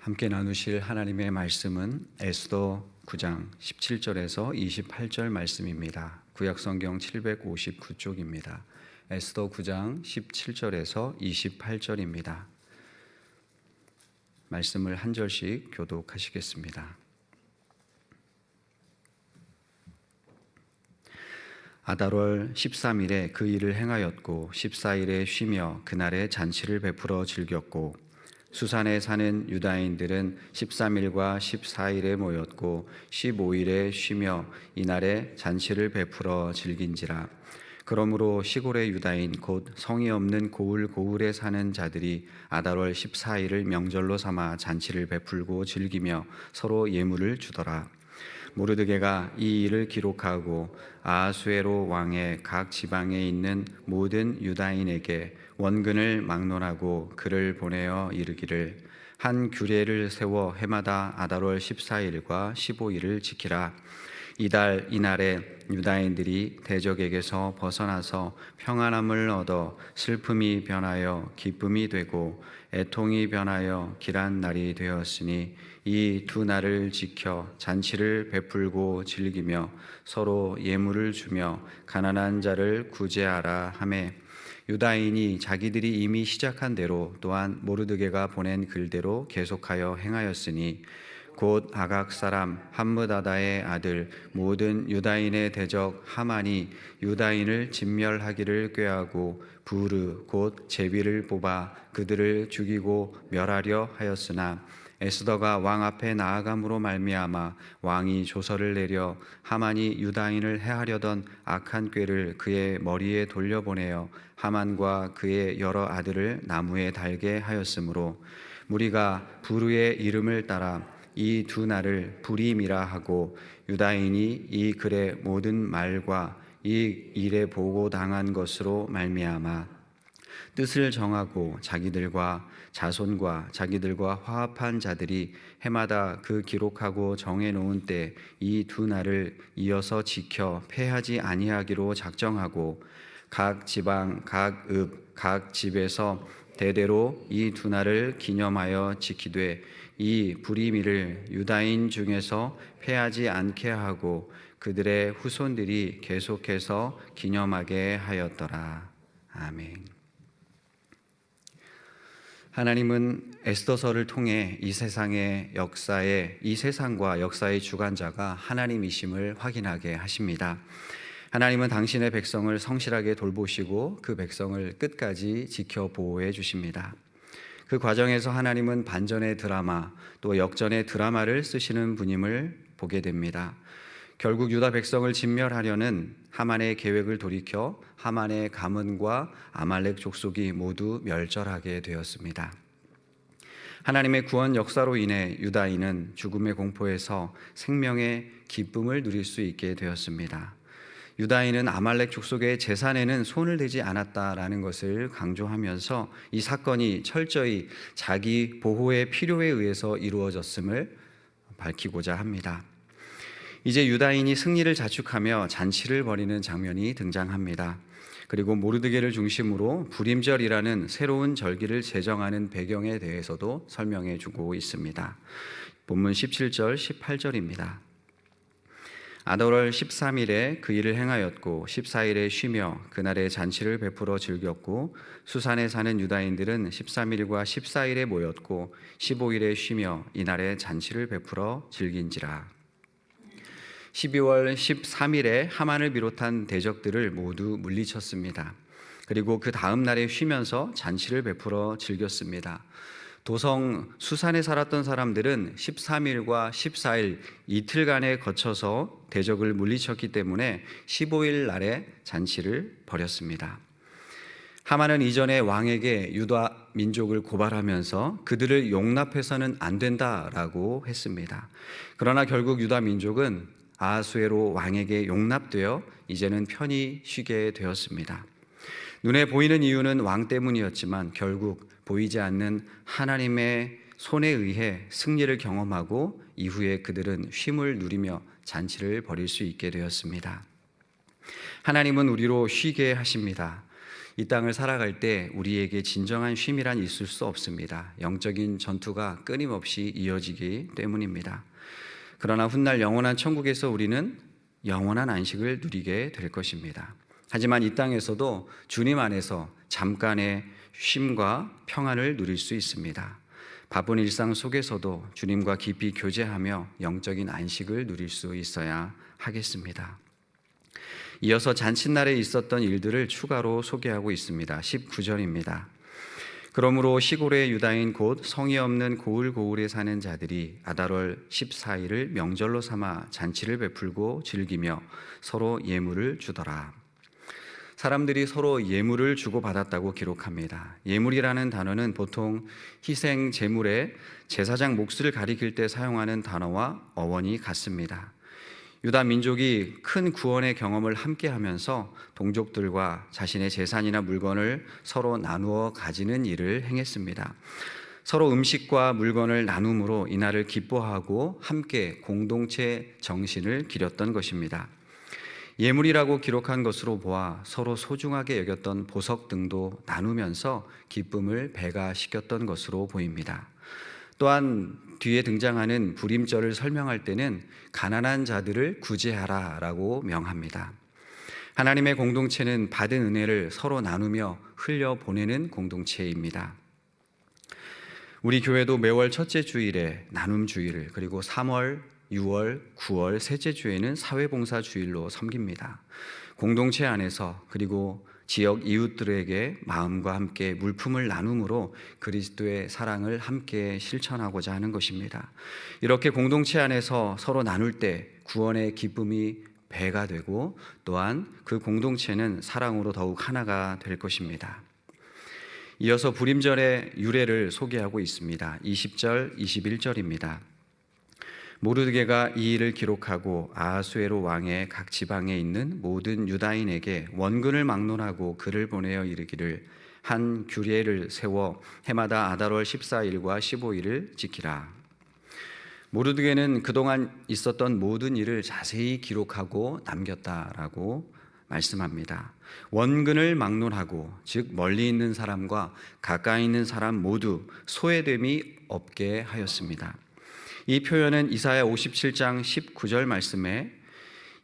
함께 나누실 하나님의 말씀은 에스더 9장 17절에서 28절 말씀입니다. 구약성경 759쪽입니다. 에스더 9장 17절에서 28절입니다. 말씀을 한 절씩 교독하시겠습니다. 아달월 13일에 그 일을 행하였고 14일에 쉬며 그날에 잔치를 베풀어 즐겼고 수산에 사는 유다인들은 13일과 14일에 모였고 15일에 쉬며 이날에 잔치를 베풀어 즐긴지라. 그러므로 시골의 유다인 곧 성이 없는 고을에 사는 자들이 아달월 14일을 명절로 삼아 잔치를 베풀고 즐기며 서로 예물을 주더라. 모르드게가 이 일을 기록하고 아하수에로 왕의 각 지방에 있는 모든 유다인에게 원근을 막론하고 글을 보내어 이르기를 한 규례를 세워 해마다 아달월 14일과 15일을 지키라. 이달 이날에 유다인들이 대적에게서 벗어나서 평안함을 얻어 슬픔이 변하여 기쁨이 되고 애통이 변하여 길한 날이 되었으니 이 두 날을 지켜 잔치를 베풀고 즐기며 서로 예물을 주며 가난한 자를 구제하라 하매 유다인이 자기들이 이미 시작한 대로 또한 모르드게가 보낸 글대로 계속하여 행하였으니 곧 아각 사람 함므다다의 아들 모든 유다인의 대적 하만이 유다인을 진멸하기를 꾀하고 부르 곧 제비를 뽑아 그들을 죽이고 멸하려 하였으나 에스더가 왕 앞에 나아감으로 말미암아 왕이 조서를 내려 하만이 유다인을 해하려던 악한 꾀를 그의 머리에 돌려보내어 하만과 그의 여러 아들을 나무에 달게 하였으므로 무리가 부르의 이름을 따라 이 두 날을 부림이라 하고 유다인이 이 글의 모든 말과 이 일에 보고당한 것으로 말미암아 뜻을 정하고 자기들과 자손과 자기들과 화합한 자들이 해마다 그 기록하고 정해놓은 때 이 두 날을 이어서 지켜 패하지 아니하기로 작정하고 각 지방, 각 읍, 각 집에서 대대로 이 두 날을 기념하여 지키되 이 부리미를 유다인 중에서 패하지 않게 하고 그들의 후손들이 계속해서 기념하게 하였더라. 아멘. 하나님은 에스더서를 통해 이 세상과 역사의 주관자가 하나님이심을 확인하게 하십니다. 하나님은 당신의 백성을 성실하게 돌보시고 그 백성을 끝까지 지켜 보호해 주십니다. 그 과정에서 하나님은 반전의 드라마 또 역전의 드라마를 쓰시는 분임을 보게 됩니다. 결국 유다 백성을 진멸하려는 하만의 계획을 돌이켜 하만의 가문과 아말렉 족속이 모두 멸절하게 되었습니다. 하나님의 구원 역사로 인해 유다인은 죽음의 공포에서 생명의 기쁨을 누릴 수 있게 되었습니다. 유다인은 아말렉 족속의 재산에는 손을 대지 않았다라는 것을 강조하면서 이 사건이 철저히 자기 보호의 필요에 의해서 이루어졌음을 밝히고자 합니다. 이제 유다인이 승리를 자축하며 잔치를 벌이는 장면이 등장합니다. 그리고 모르드게를 중심으로 불임절이라는 새로운 절기를 제정하는 배경에 대해서도 설명해 주고 있습니다. 본문 17절, 18절입니다. 아달월 13일에 그 일을 행하였고 14일에 쉬며 그날에 잔치를 베풀어 즐겼고 수산에 사는 유다인들은 13일과 14일에 모였고 15일에 쉬며 이날에 잔치를 베풀어 즐긴지라. 12월 13일에 하만을 비롯한 대적들을 모두 물리쳤습니다. 그리고 그 다음 날에 쉬면서 잔치를 베풀어 즐겼습니다. 도성 수산에 살았던 사람들은 13일과 14일 이틀간에 거쳐서 대적을 물리쳤기 때문에 15일 날에 잔치를 벌였습니다. 하만은 이전에 왕에게 유다 민족을 고발하면서 그들을 용납해서는 안 된다라고 했습니다. 그러나 결국 유다 민족은 아하수에로 왕에게 용납되어 이제는 편히 쉬게 되었습니다. 눈에 보이는 이유는 왕 때문이었지만 결국 보이지 않는 하나님의 손에 의해 승리를 경험하고 이후에 그들은 쉼을 누리며 잔치를 벌일 수 있게 되었습니다. 하나님은 우리로 쉬게 하십니다. 이 땅을 살아갈 때 우리에게 진정한 쉼이란 있을 수 없습니다. 영적인 전투가 끊임없이 이어지기 때문입니다. 그러나 훗날 영원한 천국에서 우리는 영원한 안식을 누리게 될 것입니다. 하지만 이 땅에서도 주님 안에서 잠깐의 쉼과 평안을 누릴 수 있습니다. 바쁜 일상 속에서도 주님과 깊이 교제하며 영적인 안식을 누릴 수 있어야 하겠습니다. 이어서 잔칫날에 있었던 일들을 추가로 소개하고 있습니다. 19절입니다. 그러므로 시골의 유다인 곧 성이 없는 고을고을에 사는 자들이 아달월 14일을 명절로 삼아 잔치를 베풀고 즐기며 서로 예물을 주더라. 사람들이 서로 예물을 주고받았다고 기록합니다. 예물이라는 단어는 보통 희생 제물에 제사장 몫을 가리킬 때 사용하는 단어와 어원이 같습니다. 유다 민족이 큰 구원의 경험을 함께 하면서 동족들과 자신의 재산이나 물건을 서로 나누어 가지는 일을 행했습니다. 서로 음식과 물건을 나눔으로 이날을 기뻐하고 함께 공동체 정신을 기렸던 것입니다. 예물이라고 기록한 것으로 보아 서로 소중하게 여겼던 보석 등도 나누면서 기쁨을 배가시켰던 것으로 보입니다. 또한 뒤에 등장하는 불임절을 설명할 때는 가난한 자들을 구제하라 라고 명합니다. 하나님의 공동체는 받은 은혜를 서로 나누며 흘려보내는 공동체입니다. 우리 교회도 매월 첫째 주일에 나눔 주일, 그리고 3월, 6월, 9월 셋째 주에는 사회봉사 주일로 섬깁니다. 공동체 안에서 그리고 지역 이웃들에게 마음과 함께 물품을 나눔으로 그리스도의 사랑을 함께 실천하고자 하는 것입니다. 이렇게 공동체 안에서 서로 나눌 때 구원의 기쁨이 배가 되고 또한 그 공동체는 사랑으로 더욱 하나가 될 것입니다. 이어서 불임절의 유래를 소개하고 있습니다. 20절, 21절입니다. 모르드게가 이 일을 기록하고 아하수에로 왕의 각 지방에 있는 모든 유다인에게 원근을 막론하고 글을 보내어 이르기를 한 규례를 세워 해마다 아달월 14일과 15일을 지키라. 모르드게는 그동안 있었던 모든 일을 자세히 기록하고 남겼다라고 말씀합니다. 원근을 막론하고, 즉 멀리 있는 사람과 가까이 있는 사람 모두 소외됨이 없게 하였습니다. 이 표현은 이사야 57장 19절 말씀에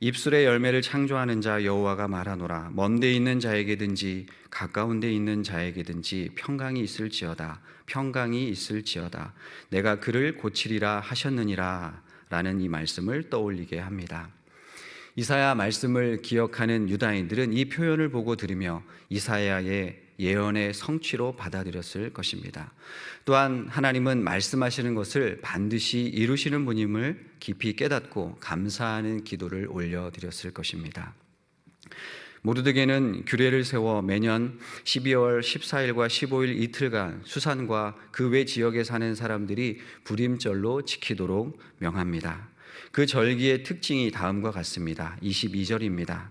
입술의 열매를 창조하는 자 여호와가 말하노라. 먼데 있는 자에게든지 가까운 데 있는 자에게든지 평강이 있을지어다. 평강이 있을지어다. 내가 그를 고치리라 하셨느니라 라는 이 말씀을 떠올리게 합니다. 이사야 말씀을 기억하는 유다인들은 이 표현을 보고 들으며 이사야의 예언의 성취로 받아들였을 것입니다. 또한 하나님은 말씀하시는 것을 반드시 이루시는 분임을 깊이 깨닫고 감사하는 기도를 올려드렸을 것입니다. 모르드게는 규례를 세워 매년 12월 14일과 15일 이틀간 수산과 그 외 지역에 사는 사람들이 불임절로 지키도록 명합니다. 그 절기의 특징이 다음과 같습니다. 22절입니다.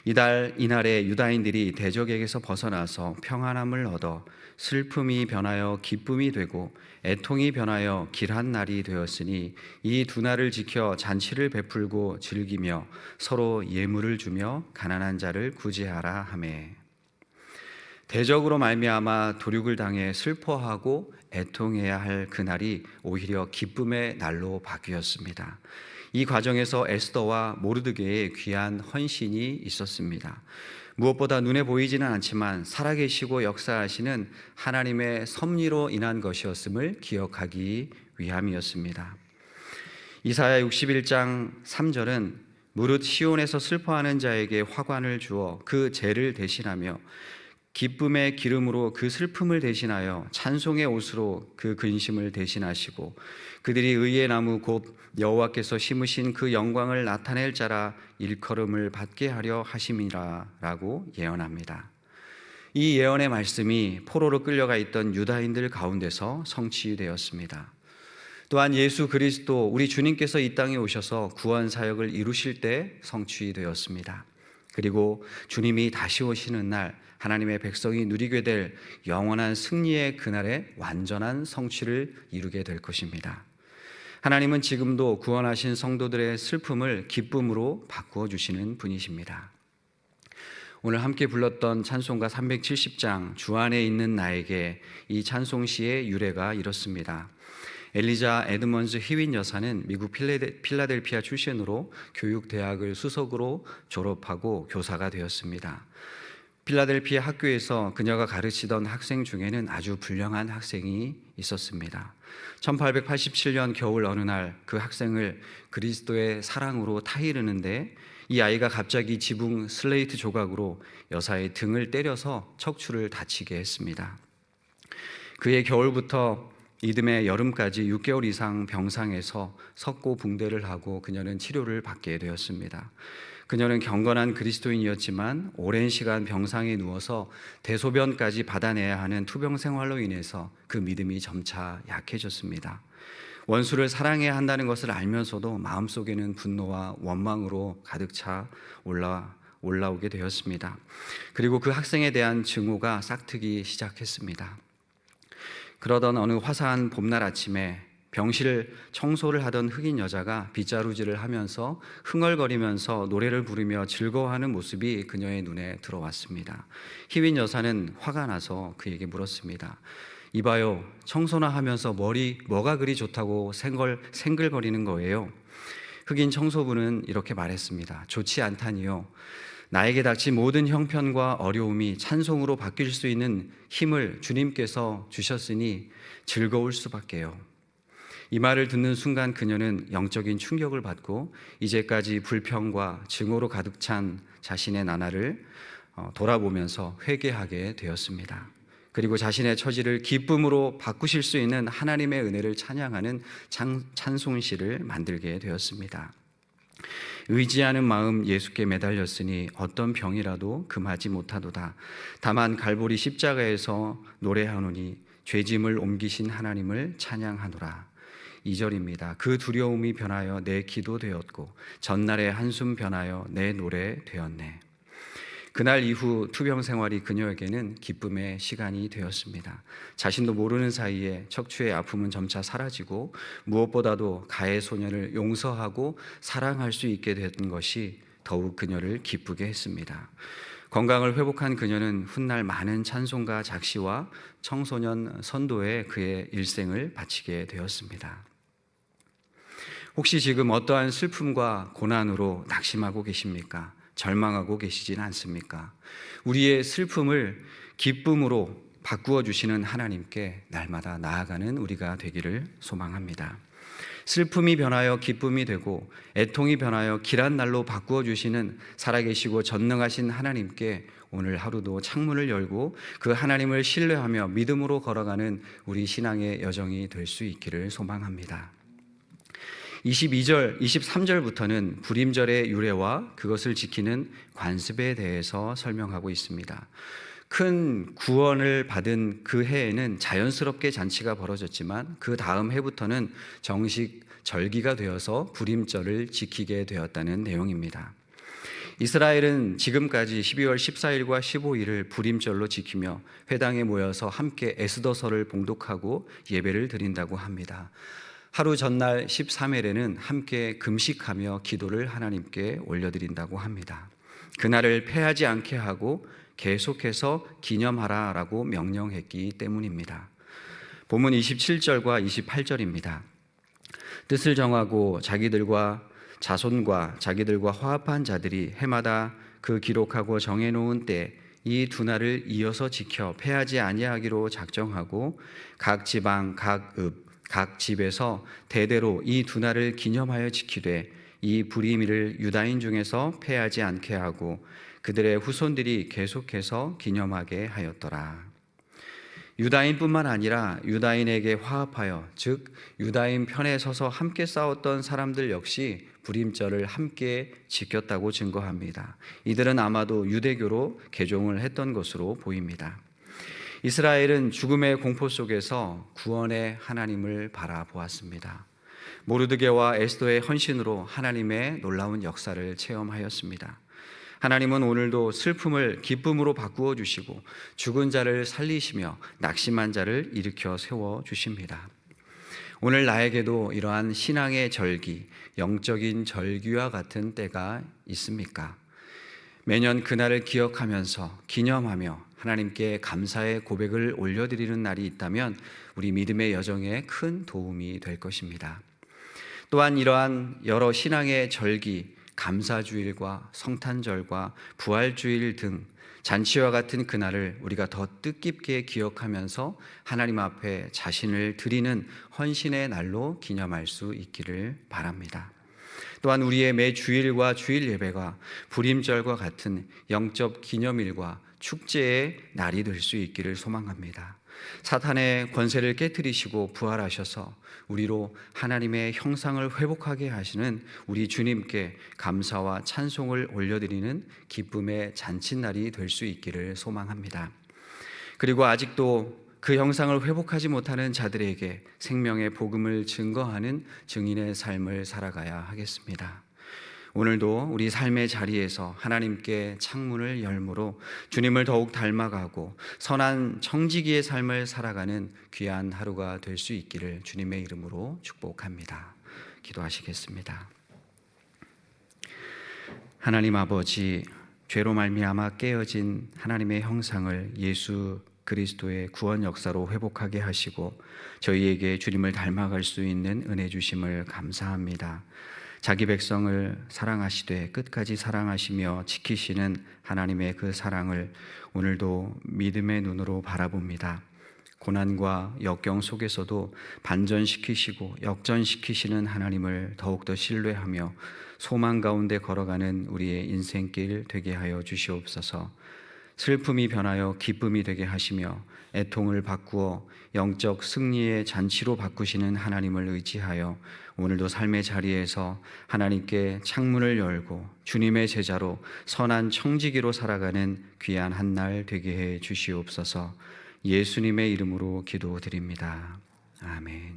이날에 유다인들이 대적에게서 벗어나서 평안함을 얻어 슬픔이 변하여 기쁨이 되고 애통이 변하여 길한 날이 되었으니 이 두 날을 지켜 잔치를 베풀고 즐기며 서로 예물을 주며 가난한 자를 구제하라 하매. 대적으로 말미암아 도륙을 당해 슬퍼하고 애통해야 할 그날이 오히려 기쁨의 날로 바뀌었습니다. 이 과정에서 에스더와 모르드게의 귀한 헌신이 있었습니다. 무엇보다 눈에 보이지는 않지만 살아계시고 역사하시는 하나님의 섭리로 인한 것이었음을 기억하기 위함이었습니다. 이사야 61장 3절은 무릇 시온에서 슬퍼하는 자에게 화관을 주어 그 죄를 대신하며 기쁨의 기름으로 그 슬픔을 대신하여 찬송의 옷으로 그 근심을 대신하시고 그들이 의의 나무 곧 여호와께서 심으신 그 영광을 나타낼 자라 일컬음을 받게 하려 하심이라 라고 예언합니다. 이 예언의 말씀이 포로로 끌려가 있던 유다인들 가운데서 성취되었습니다. 또한 예수 그리스도 우리 주님께서 이 땅에 오셔서 구원 사역을 이루실 때 성취되었습니다. 그리고 주님이 다시 오시는 날 하나님의 백성이 누리게 될 영원한 승리의 그날에 완전한 성취를 이루게 될 것입니다. 하나님은 지금도 구원하신 성도들의 슬픔을 기쁨으로 바꾸어 주시는 분이십니다. 오늘 함께 불렀던 찬송가 370장 주 안에 있는 나에게, 이 찬송시의 유래가 이렇습니다. 엘리자 에드먼즈 히윈 여사는 미국 필라델피아 출신으로 교육대학을 수석으로 졸업하고 교사가 되었습니다. 필라델피아 학교에서 그녀가 가르치던 학생 중에는 아주 불량한 학생이 있었습니다. 1887년 겨울 어느 날 그 학생을 그리스도의 사랑으로 타이르는데 이 아이가 갑자기 지붕 슬레이트 조각으로 여사의 등을 때려서 척추를 다치게 했습니다. 그해 겨울부터 이듬해 여름까지 6개월 이상 병상에서 석고 붕대를 하고 그녀는 치료를 받게 되었습니다. 그녀는 경건한 그리스도인이었지만 오랜 시간 병상에 누워서 대소변까지 받아내야 하는 투병 생활로 인해서 그 믿음이 점차 약해졌습니다. 원수를 사랑해야 한다는 것을 알면서도 마음속에는 분노와 원망으로 가득 차 올라오게 되었습니다. 그리고 그 학생에 대한 증오가 싹트기 시작했습니다. 그러던 어느 화사한 봄날 아침에 병실 청소를 하던 흑인 여자가 빗자루질을 하면서 흥얼거리면서 노래를 부르며 즐거워하는 모습이 그녀의 눈에 들어왔습니다. 희윈 여사는 화가 나서 그에게 물었습니다. 이봐요, 청소나 하면서 뭐가 그리 좋다고 생글거리는 거예요? 흑인 청소부는 이렇게 말했습니다. 좋지 않다니요. 나에게 닥친 모든 형편과 어려움이 찬송으로 바뀔 수 있는 힘을 주님께서 주셨으니 즐거울 수밖에요. 이 말을 듣는 순간 그녀는 영적인 충격을 받고 이제까지 불평과 증오로 가득 찬 자신의 나날을 돌아보면서 회개하게 되었습니다. 그리고 자신의 처지를 기쁨으로 바꾸실 수 있는 하나님의 은혜를 찬양하는 찬송시를 만들게 되었습니다. 의지하는 마음 예수께 매달렸으니 어떤 병이라도 금하지 못하도다. 다만 갈보리 십자가에서 노래하노니 죄짐을 옮기신 하나님을 찬양하노라. 2절입니다. 그 두려움이 변하여 내 기도 되었고 전날의 한숨 변하여 내 노래 되었네. 그날 이후 투병 생활이 그녀에게는 기쁨의 시간이 되었습니다. 자신도 모르는 사이에 척추의 아픔은 점차 사라지고 무엇보다도 가해 소년을 용서하고 사랑할 수 있게 된 것이 더욱 그녀를 기쁘게 했습니다. 건강을 회복한 그녀는 훗날 많은 찬송가 작시와 청소년 선도에 그의 일생을 바치게 되었습니다. 혹시 지금 어떠한 슬픔과 고난으로 낙심하고 계십니까? 절망하고 계시진 않습니까? 우리의 슬픔을 기쁨으로 바꾸어 주시는 하나님께 날마다 나아가는 우리가 되기를 소망합니다. 슬픔이 변하여 기쁨이 되고 애통이 변하여 길한 날로 바꾸어 주시는 살아계시고 전능하신 하나님께 오늘 하루도 창문을 열고 그 하나님을 신뢰하며 믿음으로 걸어가는 우리 신앙의 여정이 될 수 있기를 소망합니다. 22절, 23절부터는 불임절의 유래와 그것을 지키는 관습에 대해서 설명하고 있습니다. 큰 구원을 받은 그 해에는 자연스럽게 잔치가 벌어졌지만 그 다음 해부터는 정식 절기가 되어서 불임절을 지키게 되었다는 내용입니다. 이스라엘은 지금까지 12월 14일과 15일을 불임절로 지키며 회당에 모여서 함께 에스더서를 봉독하고 예배를 드린다고 합니다. 하루 전날 13일에는 함께 금식하며 기도를 하나님께 올려드린다고 합니다. 그날을 패하지 않게 하고 계속해서 기념하라라고 명령했기 때문입니다. 본문 27절과 28절입니다. 뜻을 정하고 자기들과 자손과 자기들과 화합한 자들이 해마다 그 기록하고 정해놓은 때 이 두 날을 이어서 지켜 패하지 아니하기로 작정하고 각 지방, 각 읍, 각 집에서 대대로 이 두 날을 기념하여 지키되 이 불임일을 유다인 중에서 패하지 않게 하고 그들의 후손들이 계속해서 기념하게 하였더라. 유다인뿐만 아니라 유다인에게 화합하여 즉 유다인 편에 서서 함께 싸웠던 사람들 역시 불임절을 함께 지켰다고 증거합니다. 이들은 아마도 유대교로 개종을 했던 것으로 보입니다. 이스라엘은 죽음의 공포 속에서 구원의 하나님을 바라보았습니다. 모르드게와 에스더의 헌신으로 하나님의 놀라운 역사를 체험하였습니다. 하나님은 오늘도 슬픔을 기쁨으로 바꾸어 주시고 죽은 자를 살리시며 낙심한 자를 일으켜 세워 주십니다. 오늘 나에게도 이러한 신앙의 절기, 영적인 절기와 같은 때가 있습니까? 매년 그날을 기억하면서 기념하며 하나님께 감사의 고백을 올려드리는 날이 있다면 우리 믿음의 여정에 큰 도움이 될 것입니다. 또한 이러한 여러 신앙의 절기, 감사주일과 성탄절과 부활주일 등 잔치와 같은 그날을 우리가 더 뜻깊게 기억하면서 하나님 앞에 자신을 드리는 헌신의 날로 기념할 수 있기를 바랍니다. 또한 우리의 매 주일과 주일 예배가 불임절과 같은 영적 기념일과 축제의 날이 될 수 있기를 소망합니다. 사탄의 권세를 깨뜨리시고 부활하셔서 우리로 하나님의 형상을 회복하게 하시는 우리 주님께 감사와 찬송을 올려드리는 기쁨의 잔칫날이 될 수 있기를 소망합니다. 그리고 아직도 그 형상을 회복하지 못하는 자들에게 생명의 복음을 증거하는 증인의 삶을 살아가야 하겠습니다. 오늘도 우리 삶의 자리에서 하나님께 창문을 열므로 주님을 더욱 닮아가고 선한 청지기의 삶을 살아가는 귀한 하루가 될 수 있기를 주님의 이름으로 축복합니다. 기도하시겠습니다. 하나님 아버지, 죄로 말미암아 깨어진 하나님의 형상을 예수 그리스도의 구원 역사로 회복하게 하시고 저희에게 주님을 닮아갈 수 있는 은혜 주심을 감사합니다. 자기 백성을 사랑하시되 끝까지 사랑하시며 지키시는 하나님의 그 사랑을 오늘도 믿음의 눈으로 바라봅니다. 고난과 역경 속에서도 반전시키시고 역전시키시는 하나님을 더욱더 신뢰하며 소망 가운데 걸어가는 우리의 인생길 되게 하여 주시옵소서. 슬픔이 변하여 기쁨이 되게 하시며 애통을 바꾸어 영적 승리의 잔치로 바꾸시는 하나님을 의지하여 오늘도 삶의 자리에서 하나님께 창문을 열고 주님의 제자로 선한 청지기로 살아가는 귀한 한 날 되게 해 주시옵소서. 예수님의 이름으로 기도드립니다. 아멘.